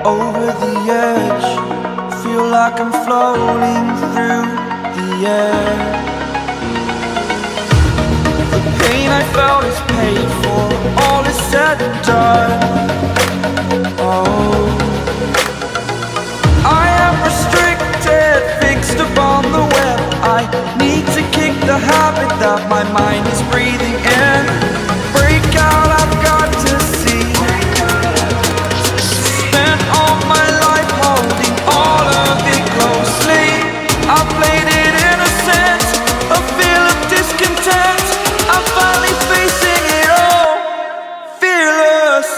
Over the edge, feel like I'm floating through the air. The pain I felt is paid for, all is said and done. Oh, I am restricted, fixed upon the web. I need to kick the habit that my mind is breathing in. Break out, I've got to see. I played it innocent, a feel of discontent. I'm finally facing it all, fearless.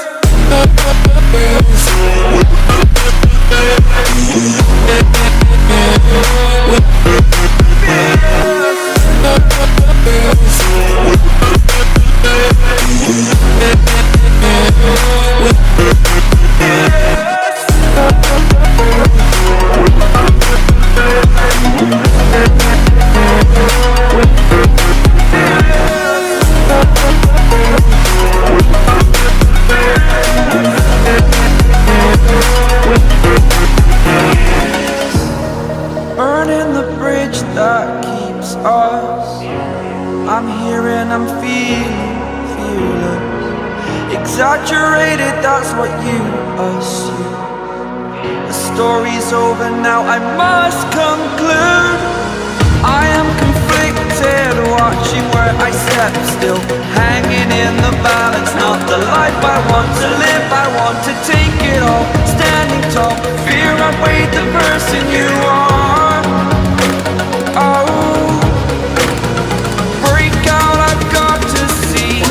Burning the bridge that keeps us. I'm here and I'm feeling fearless. Exaggerated, that's what you assume. The story's over now, I must conclude. I am conflicted, watching where I step still, hanging in the balance. Not the life I want to live, I want to take it all. Standing tall, fear outweighed the person you are. Oh, break out, I've got to see.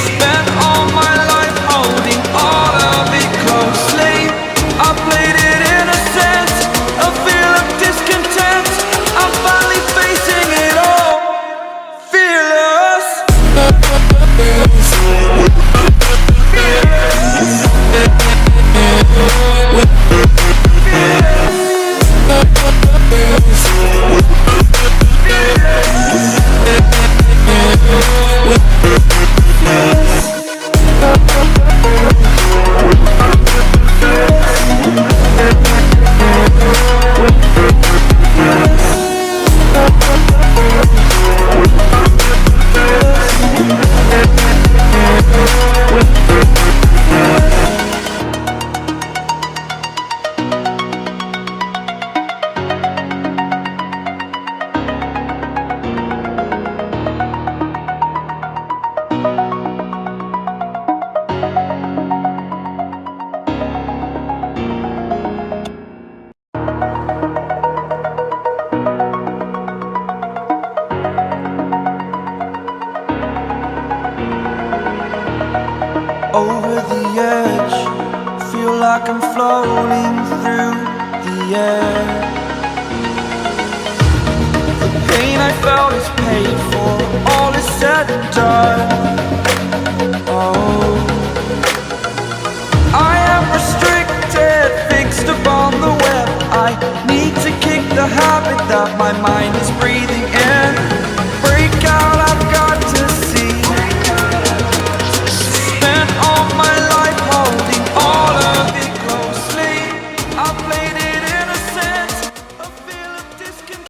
Spent all my life holding all of it closely. I played it innocent, a feel of discontent. I'm finally facing it all, fearless. Over the edge, feel like I'm floating through the air. The pain I felt is paid for, all is said and done.